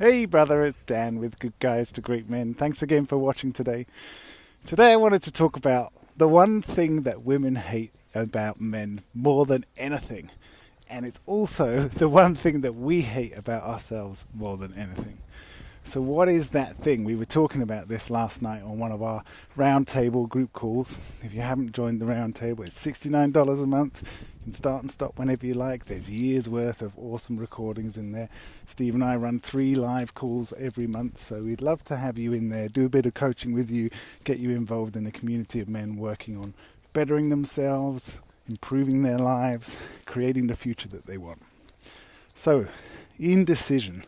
Hey brother, it's Dan with Good Guys to Great Men. Thanks again for watching today. Today I wanted to talk about the one thing that women hate about men more than anything. And it's also the one thing that we hate about ourselves more than anything. So what is that thing? We were talking about this last night on one of our roundtable group calls. If you haven't joined the roundtable, it's $69 a month. You can start and stop whenever you like. There's years worth of awesome recordings in there. Steve and I run 3 live calls every month, so we'd love to have you in there, do a bit of coaching with you, get you involved in a community of men working on bettering themselves, improving their lives, creating the future that they want. So, indecision.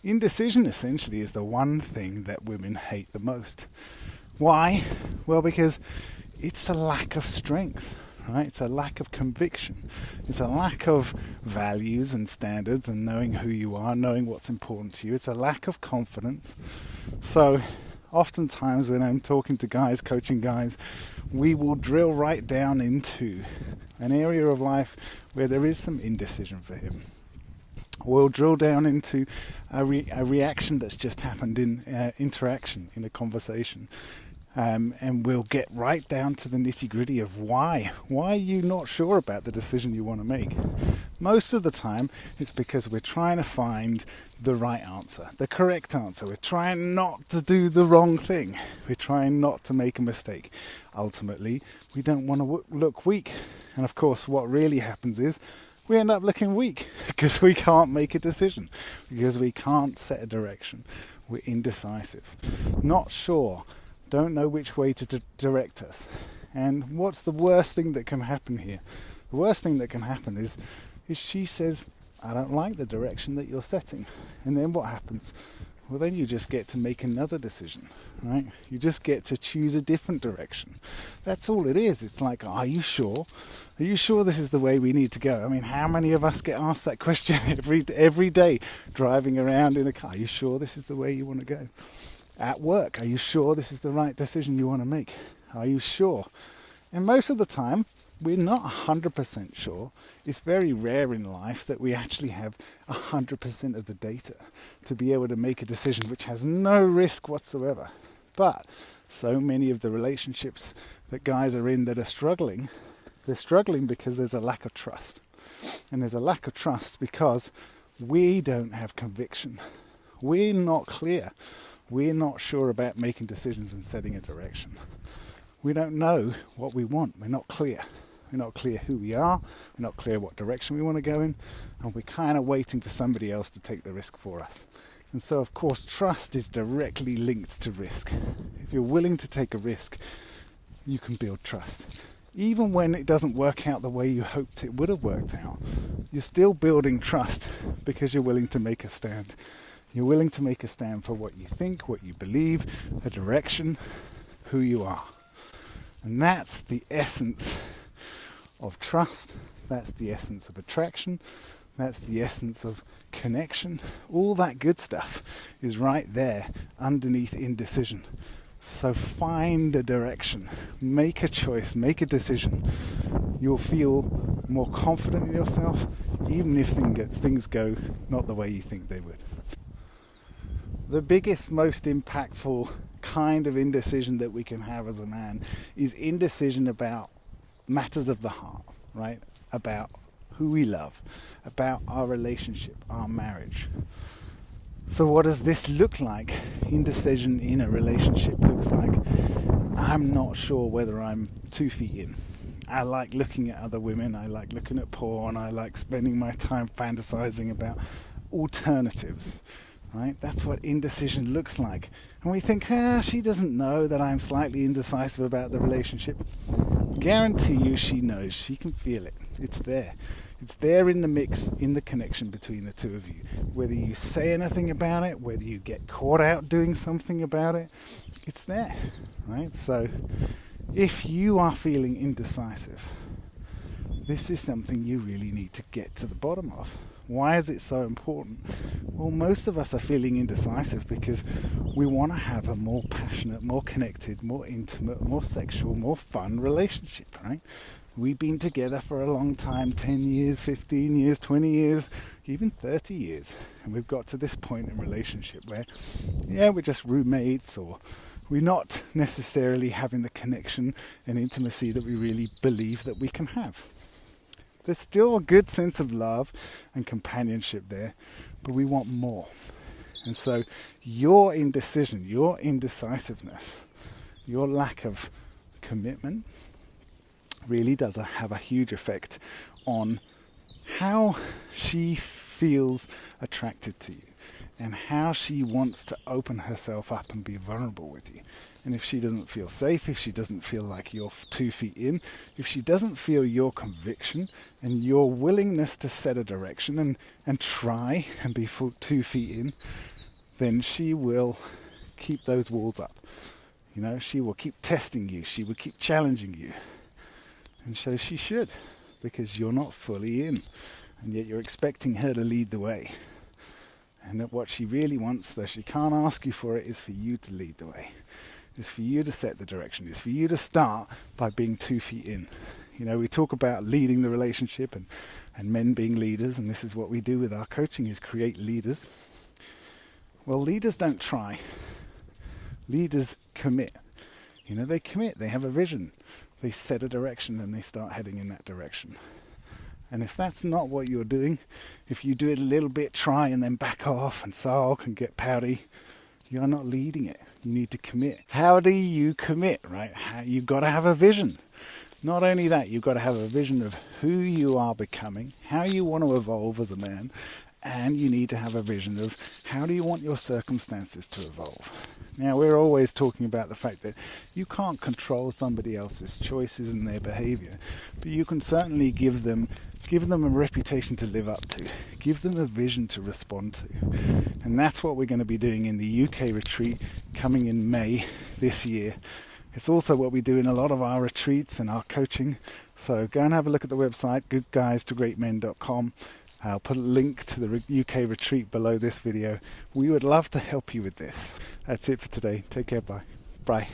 Indecision essentially is the one thing that women hate the most. Why? Well, because it's a lack of strength, right? It's a lack of conviction. It's a lack of values and standards and knowing who you are, knowing what's important to you. It's a lack of confidence. So oftentimes when I'm talking to guys, coaching guys, we will drill right down into an area of life where there is some indecision for him. We'll drill down into a reaction that's just happened in interaction, in a conversation. And we'll get right down to the nitty-gritty of why. Why are you not sure about the decision you want to make? Most of the time, it's because we're trying to find the right answer, the correct answer. We're trying not to do the wrong thing. We're trying not to make a mistake. Ultimately, we don't want to look weak. And of course, what really happens is we end up looking weak because we can't make a decision, because we can't set a direction. We're indecisive, not sure, don't know which way to direct us. And what's the worst thing that can happen here? The worst thing that can happen is she says, I don't like the direction that you're setting. And then what happens? Well, then you just get to make another decision, right? You just get to choose a different direction. That's all it is. It's like, are you sure? Are you sure this is the way we need to go? I mean, how many of us get asked that question every day driving around in a car? Are you sure this is the way you want to go? At work, are you sure this is the right decision you want to make? Are you sure? And most of the time, we're not 100% sure. It's very rare in life that we actually have 100% of the data to be able to make a decision which has no risk whatsoever. But so many of the relationships that guys are in that are struggling, they're struggling because there's a lack of trust. And there's a lack of trust because we don't have conviction. We're not clear. We're not sure about making decisions and setting a direction. We don't know what we want. We're not clear. We're not clear who we are. We're not clear what direction we want to go in. And we're kind of waiting for somebody else to take the risk for us. And so, of course, trust is directly linked to risk. If you're willing to take a risk, you can build trust. Even when it doesn't work out the way you hoped it would have worked out, you're still building trust because you're willing to make a stand. You're willing to make a stand for what you think, what you believe, a direction, who you are. And that's the essence of trust. That's the essence of attraction. That's the essence of connection. All that good stuff is right there underneath indecision. So find a direction, make a choice, make a decision. You'll feel more confident in yourself, even if things go not the way you think they would. The biggest, most impactful kind of indecision that we can have as a man is indecision about matters of the heart, right? About who we love, about our relationship, our marriage. So what does this look like? Indecision in a relationship looks like, I'm not sure whether I'm 2 feet in. I like looking at other women, I like looking at porn, I like spending my time fantasizing about alternatives. Right? That's what indecision looks like. And we think, she doesn't know that I'm slightly indecisive about the relationship. Guarantee you she knows. She can feel it. It's there. It's there in the mix, in the connection between the two of you. Whether you say anything about it, whether you get caught out doing something about it, it's there. Right? So if you are feeling indecisive, this is something you really need to get to the bottom of. Why is it so important? Well, most of us are feeling indecisive because we want to have a more passionate, more connected, more intimate, more sexual, more fun relationship, right? We've been together for a long time, 10 years, 15 years, 20 years, even 30 years. And we've got to this point in relationship where, yeah, we're just roommates, or we're not necessarily having the connection and intimacy that we really believe that we can have. There's still a good sense of love and companionship there, but we want more. And so your indecision, your indecisiveness, your lack of commitment really does have a huge effect on how she feels attracted to you and how she wants to open herself up and be vulnerable with you. And if she doesn't feel safe, if she doesn't feel like you're 2 feet in, if she doesn't feel your conviction and your willingness to set a direction and try and be 2 feet in, then she will keep those walls up. You know, she will keep testing you. She will keep challenging you. And so she should, because you're not fully in. And yet you're expecting her to lead the way. And that what she really wants, though she can't ask you for it, is for you to lead the way. Is for you to set the direction. Is for you to start by being 2 feet in. You know, we talk about leading the relationship and men being leaders, and this is what we do with our coaching, is create leaders. Well, leaders don't try. Leaders commit. You know, they commit. They have a vision. They set a direction and they start heading in that direction. And if that's not what you're doing, if you do it a little bit, try and then back off and sulk and get pouty, you're not leading it. You need to commit. How do you commit, right? You've got to have a vision. Not only that, you've got to have a vision of who you are becoming, how you want to evolve as a man, and you need to have a vision of how do you want your circumstances to evolve. Now, we're always talking about the fact that you can't control somebody else's choices and their behavior, but you can certainly give them a reputation to live up to, give them a vision to respond to. And that's what we're going to be doing in the UK retreat coming in May this year. It's also what we do in a lot of our retreats and our coaching. So go and have a look at the website, goodguystogreatmen.com. I'll put a link to the UK retreat below this video. We would love to help you with this. That's it for today. Take care. Bye. Bye.